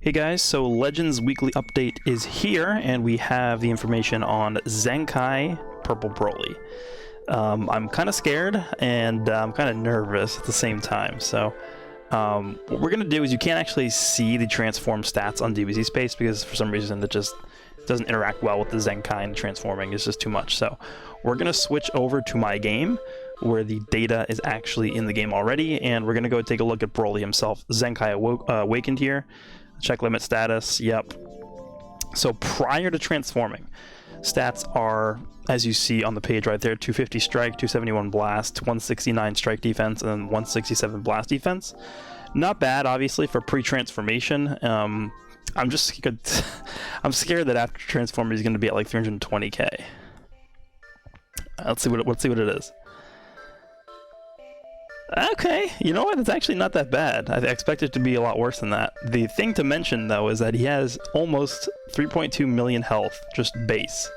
Hey guys, so Legends Weekly Update is here, and we have the information on ZENKAI Purple Broly. I'm kind of scared, and I'm kind of nervous at the same time, so what we're going to do is you can't actually see the transform stats on DBZ Space because for some reason it just doesn't interact well with the ZENKAI and transforming. It's just too much. So we're going to switch over to my game where the data is actually in the game already, and we're going to go take a look at Broly himself. ZENKAI awakened here. Check limit status, yep. So prior to transforming, stats are, as you see on the page right there, 250 strike, 271 blast, 169 strike defense, and then 167 blast defense. Not bad, obviously, for pre-transformation. I'm scared that after transforming he's going to be at like 320k. Let's see what it is. Okay, you know what? It's actually not that bad. I expect it to be a lot worse than that. The thing to mention, though, is that he has almost 3.2 million health, just base.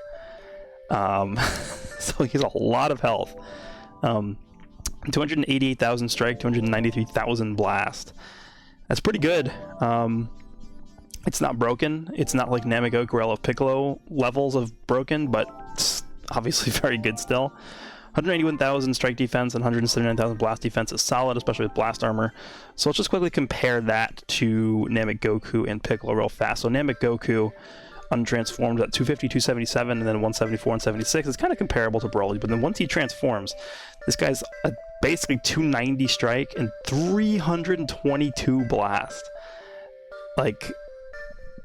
So he has a lot of health. 288,000 strike, 293,000 blast. That's pretty good. It's not broken. It's not like Namegoku or Piccolo levels of broken, but it's obviously very good still. 181,000 strike defense and 179,000 blast defense is solid, especially with blast armor. So let's just quickly compare that to Namegoku and Piccolo real fast. So Namegoku untransformed at 250, 277, and then 174 and 76. It's kind of comparable to Broly, but then once he transforms, this guy's basically 290 strike and 322 blast. Like,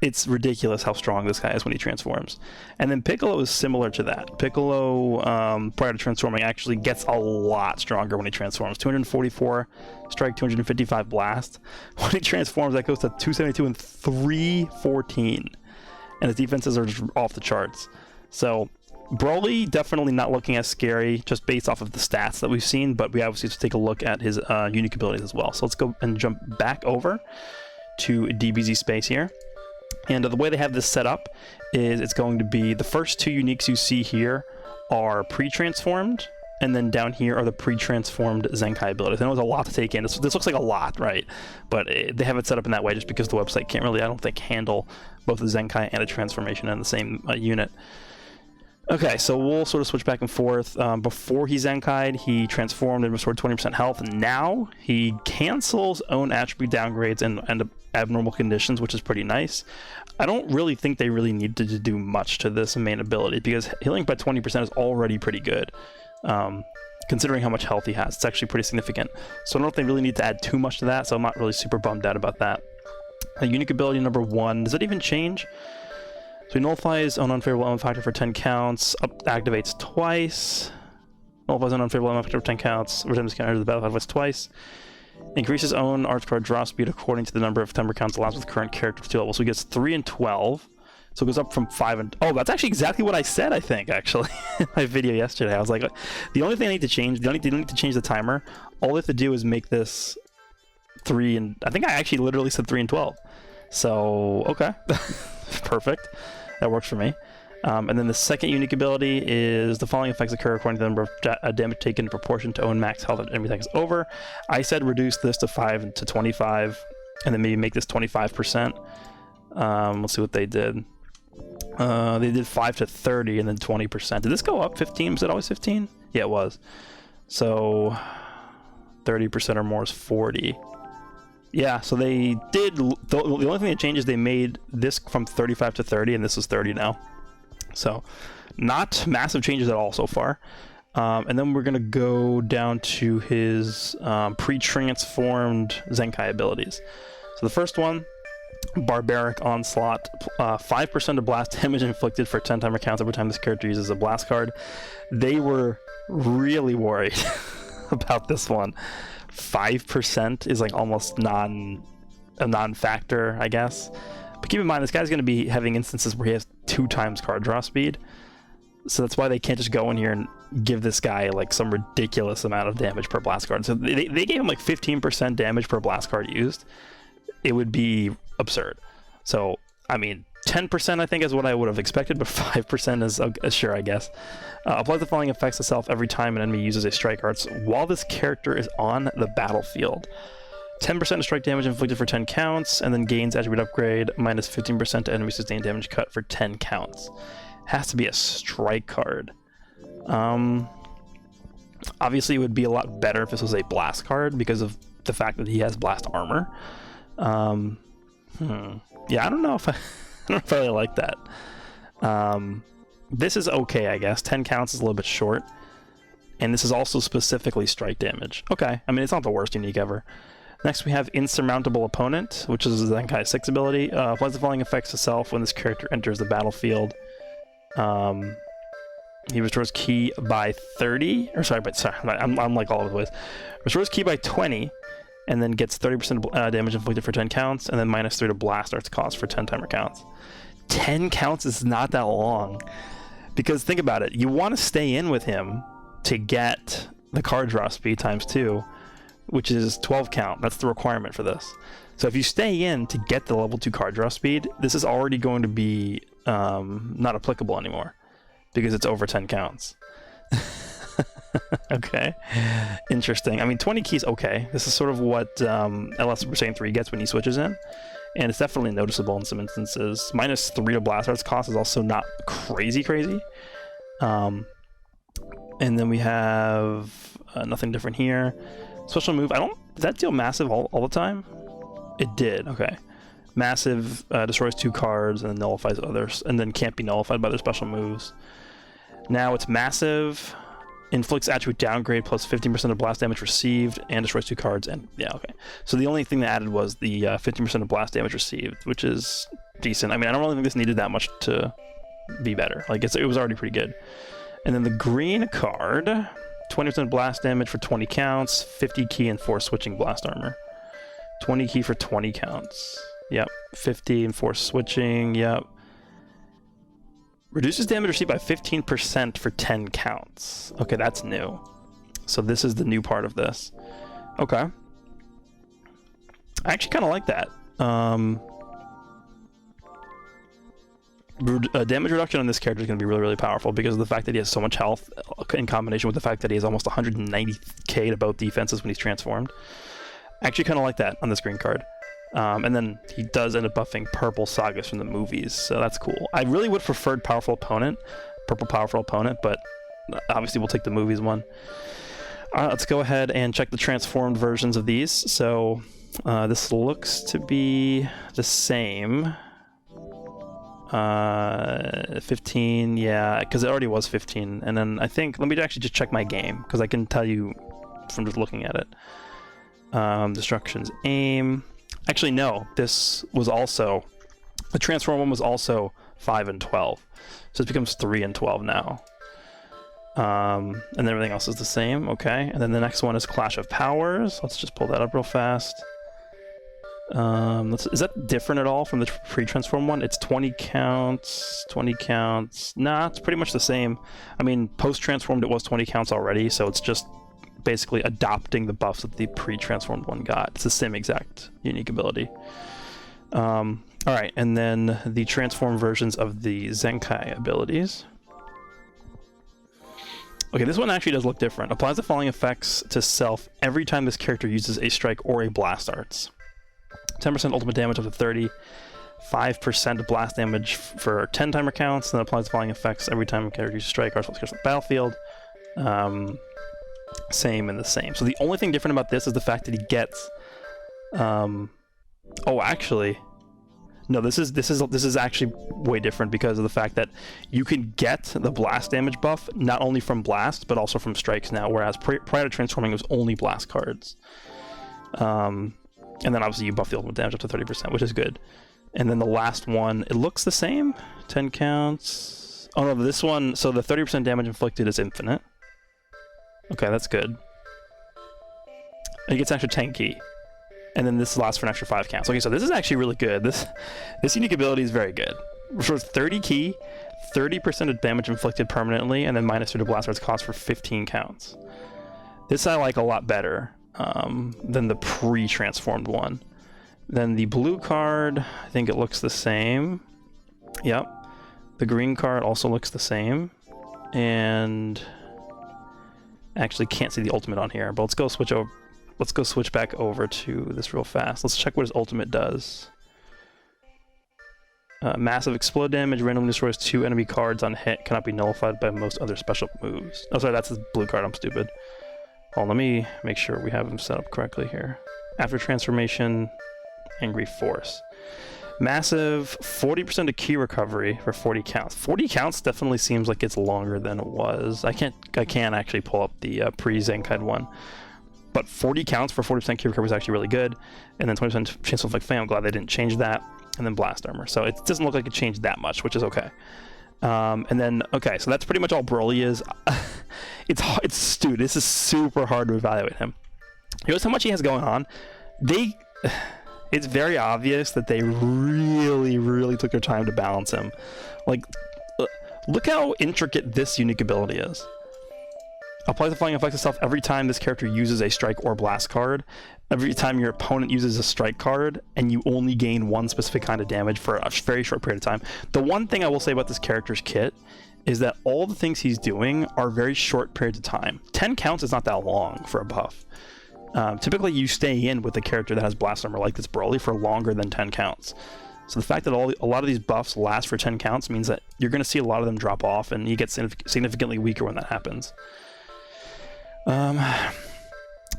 it's ridiculous how strong this guy is when he transforms. And then Piccolo is similar to that. Piccolo, prior to transforming, actually gets a lot stronger when he transforms. 244 strike, 255 blast. When he transforms, that goes to 272 and 314. And his defenses are just off the charts. So Broly definitely not looking as scary just based off of the stats that we've seen, but we obviously have to take a look at his unique abilities as well. So let's go and jump back over to DBZ Space here. And the way they have this set up is it's going to be the first two uniques you see here are pre-transformed, and then down here are the pre-transformed ZENKAI abilities. I know there's a lot to take in. This looks like a lot, right? But they have it set up in that way just because the website can't really, I don't think, handle both the ZENKAI and a transformation in the same unit. Okay, so we'll sort of switch back and forth. Before he ZENKAI'd, he transformed and restored 20% health, and now he cancels own attribute downgrades and abnormal conditions, which is pretty nice. I don't really think they really needed to do much to this main ability because healing by 20% is already pretty good. Considering how much health he has, it's actually pretty significant. So I don't think they really need to add too much to that, so I'm not really super bummed out about that. Unique ability number 1, does it even change? So he nullifies own unfavorable element factor for 10 counts, activates twice, nullifies own unfavorable element factor for 10 counts, returns counter to the battle activates twice, increases own arts card draw speed according to the number of temper counts allows with current character for 2 levels. So he gets 3 and 12, so it goes up from 5 and... Oh, that's actually exactly what I said, I think, actually, in my video yesterday. I was like, the only thing I need to change, they don't need to change the timer. All they have to do is make this 3 and... I think I actually literally said 3 and 12. So, okay. Perfect. That works for me. And then the second unique ability is the following effects occur according to the number of damage taken in proportion to own max health and everything is over. I said reduce this to 5 to 25, and then maybe make this 25%. Let's see what they did. They did 5 to 30 and then 20%. Did this go up 15? Was it always 15? Yeah, it was. So 30% or more is 40. Yeah, so they did... The only thing that changed is they made this from 35 to 30, and this is 30 now. So, not massive changes at all so far. And then we're going to go down to his pre-transformed ZENKAI abilities. So the first one, Barbaric Onslaught, 5% of blast damage inflicted for 10 timer counts every time this character uses a blast card. They were really worried about this one. 5% is like almost a non-factor, I guess. But keep in mind, this guy's going to be having instances where he has 2 times card draw speed. So that's why they can't just go in here and give this guy like some ridiculous amount of damage per blast card. So they gave him like 15% damage per blast card used. It would be absurd. So, I mean, 10% I think is what I would have expected, but 5% is sure, I guess. Applies the following effects to self every time an enemy uses a strike arts while this character is on the battlefield. 10% of strike damage inflicted for 10 counts, and then gains attribute upgrade, minus 15% to enemy sustained damage cut for 10 counts. Has to be a strike card. Obviously, it would be a lot better if this was a blast card because of the fact that he has blast armor. Yeah, I don't know if I don't really like that. This is okay, I guess. 10 counts is a little bit short. And this is also specifically strike damage. Okay, I mean, it's not the worst unique ever. Next, we have Insurmountable Opponent, which is Zenkai 6 ability. Applies the following effects to self when this character enters the battlefield. He restores ki by 30, or sorry, I'm like all over the place. Restores ki by 20, and then gets 30% damage inflicted for 10 counts, and then minus 3 to blast arts cost for 10 timer counts. 10 counts is not that long, because think about it, you want to stay in with him to get the card draw speed times 2, which is 12 count. That's the requirement for this. So if you stay in to get the level 2 card draw speed, this is already going to be not applicable anymore because it's over 10 counts. Okay, interesting. I mean, 20 keys, okay. This is sort of what LS Super Saiyan 3 gets when he switches in, and it's definitely noticeable in some instances. Minus 3 to blast arts cost is also not crazy. And then we have nothing different here. Special move, did that deal massive all the time? It did, okay. Massive destroys 2 cards and then nullifies others, and then can't be nullified by their special moves. Now it's massive, inflicts attribute downgrade plus 15% of blast damage received, and destroys 2 cards, and yeah, okay. So the only thing they added was the 15% of blast damage received, which is decent. I mean, I don't really think this needed that much to be better. Like, it was already pretty good. And then the green card, 20% blast damage for 20 counts, 50 key and 4 switching blast armor. 20 key for 20 counts. Yep. 50 and 4 switching. Yep. Reduces damage received by 15% for 10 counts. Okay, that's new. So this is the new part of this. Okay. I actually kind of like that. Damage reduction on this character is going to be really powerful because of the fact that he has so much health in combination with the fact that he has almost 190k to both defenses when he's transformed. I actually kind of like that on this green card. And then he does end up buffing purple sagas from the movies, so that's cool. I really would have preferred Powerful Opponent, Purple Powerful Opponent, but obviously we'll take the movies one. Alright, let's go ahead and check the transformed versions of these. So this looks to be the same. 15, yeah, because it already was 15. And then I think, let me actually just check my game, because I can tell you from just looking at it. Destruction's aim. Actually, no, this was also, the transform one was also 5 and 12. So it becomes 3 and 12 now. And then everything else is the same, okay. And then the next one is Clash of Powers. Let's just pull that up real fast. Is that different at all from the pre-transform one? It's 20 counts, 20 counts. Nah, it's pretty much the same. I mean, post-transformed it was 20 counts already, so it's just basically adopting the buffs that the pre-transformed one got. It's the same exact unique ability. Alright, and then the transform versions of the ZENKAI abilities. Okay, this one actually does look different. Applies the following effects to self every time this character uses a strike or a blast arts. 10% ultimate damage up to 30, 5% blast damage for 10 timer counts, and then applies the following effects every time a character uses strike or skills on the battlefield. Same and the same. So the only thing different about this is the fact that he gets oh, actually no, this is actually way different because of the fact that you can get the blast damage buff not only from blast but also from strikes now, whereas prior to transforming it was only blast cards. And then obviously you buff the ultimate damage up to 30%, which is good. And then the last one, it looks the same. 10 counts. Oh no, this one, so the 30% damage inflicted is infinite. Okay, that's good. And he gets an extra 10 key. And then this lasts for an extra 5 counts. Okay, so this is actually really good. This unique ability is very good. Restores 30 key, 30% of damage inflicted permanently, and then minus 2 to blast arts cost for 15 counts. This I like a lot better than the pre-transformed one. Then the blue card, I think it looks the same. Yep. The green card also looks the same. And actually can't see the ultimate on here, but let's go switch over. let's go switch back over to this real fast. Let's check what his ultimate does. Massive explode damage, randomly destroys 2 enemy cards on hit, cannot be nullified by most other special moves. Oh, sorry, that's his blue card, I'm stupid. Well, let me make sure we have him set up correctly here. After transformation, Angry Force. Massive 40% of key recovery for 40 counts. 40 counts definitely seems like it's longer than it was. I can't actually pull up the pre-ZENKAI one. But 40 counts for 40% key recovery is actually really good. And then 20% chance of like flame, I'm glad they didn't change that. And then blast armor. So it doesn't look like it changed that much, which is okay. And then, okay, so that's pretty much all Broly is. Dude, this is super hard to evaluate him. Here's how much he has going on. It's very obvious that they really, really took their time to balance him. Like, look how intricate this unique ability is. Applies the flying effects itself every time this character uses a strike or blast card. Every time your opponent uses a strike card, and you only gain one specific kind of damage for a very short period of time. The one thing I will say about this character's kit is that all the things he's doing are very short periods of time. 10 counts is not that long for a buff. Typically, you stay in with a character that has blast armor like this Broly for longer than 10 counts. So the fact that a lot of these buffs last for 10 counts means that you're going to see a lot of them drop off, and he gets significantly weaker when that happens.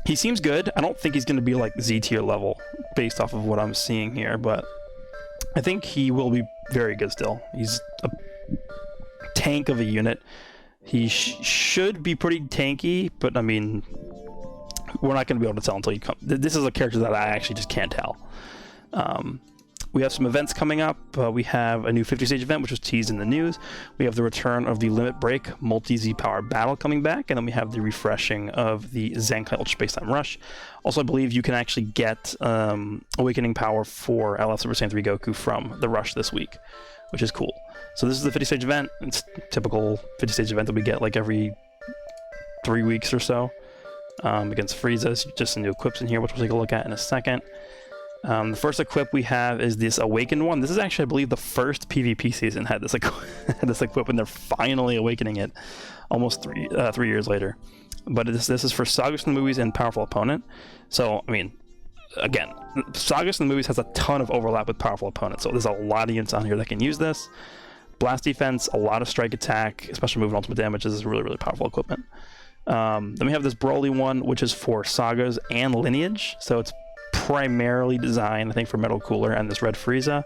He seems good. I don't think he's going to be like Z tier level based off of what I'm seeing here, but I think he will be very good still. He's a tank of a unit. He should be pretty tanky, but I mean, we're not going to be able to tell until you come. This is a character that I actually just can't tell. We have some events coming up. We have a new 50-stage event, which was teased in the news. We have the return of the Limit Break multi-Z power battle coming back, and then we have the refreshing of the ZENKAI Ultra Space-Time Rush. Also, I believe you can actually get Awakening Power for LF Super Saiyan 3 Goku from the Rush this week, which is cool. So this is the 50-stage event. It's typical 50-stage event that we get like every 3 weeks or so against Frieza. Just some new equips in here, which we'll take a look at in a second. The first equip we have is this Awakened one. This is actually, I believe, the first PvP season had this equip, and they're finally awakening it almost 3 years later. But this is for Sagas in the movies and Powerful Opponent. So, I mean, again, Sagas in the movies has a ton of overlap with Powerful Opponent, so there's a lot of units on here that can use this. Blast defense, a lot of strike attack, especially move and ultimate damage. This is really, really powerful equipment. Then we have this Broly one, which is for Sagas and Lineage, so it's primarily designed, I think, for Metal Cooler and this Red Frieza.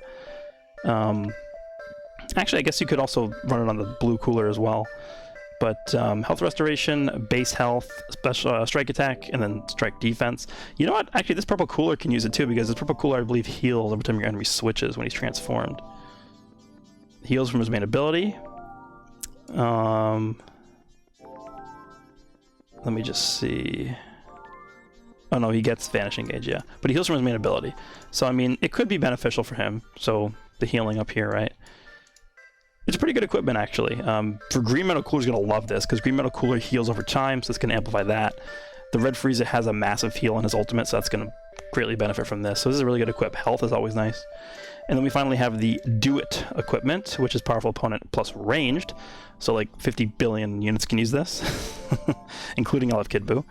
Actually, I guess you could also run it on the Blue Cooler as well. But health restoration, base health, special strike attack, and then strike defense. You know what? Actually, this Purple Cooler can use it too, because this Purple Cooler, I believe, heals every time your enemy switches when he's transformed. Heals from his main ability. Let me just see. Oh no, he gets Vanishing Gauge, yeah. But he heals from his main ability. So, I mean, it could be beneficial for him. So, the healing up here, right? It's pretty good equipment, actually. For Green Metal Cooler's going to love this, because Green Metal Cooler heals over time, so it's going to amplify that. The Red Frieza has a massive heal on his ultimate, so that's going to greatly benefit from this. So this is a really good equip. Health is always nice. And then we finally have the Do It equipment, which is Powerful Opponent plus Ranged. So like 50 billion units can use this, including LF Kid Buu.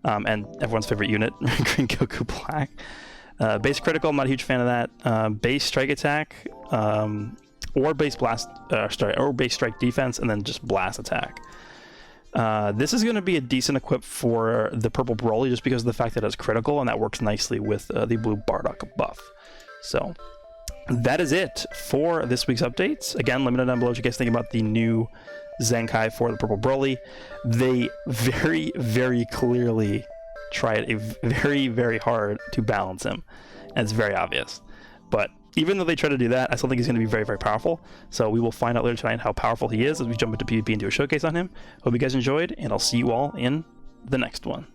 And everyone's favorite unit, Green Goku Black. Base Critical, I'm not a huge fan of that. Base Strike Attack, or Base Blast, or Base Strike Defense, and then just Blast Attack. This is going to be a decent equip for the Purple Broly, just because of the fact that it's critical, and that works nicely with the Blue Bardock buff. So that is it for this week's updates. Again, let me know down below what you guys think about the new ZENKAI for the Purple Broly. They very, very clearly tried very, very hard to balance him, and it's very obvious. But even though they try to do that, I still think he's going to be very, very powerful. So we will find out later tonight how powerful he is as we jump into PvP and do a showcase on him. Hope you guys enjoyed, and I'll see you all in the next one.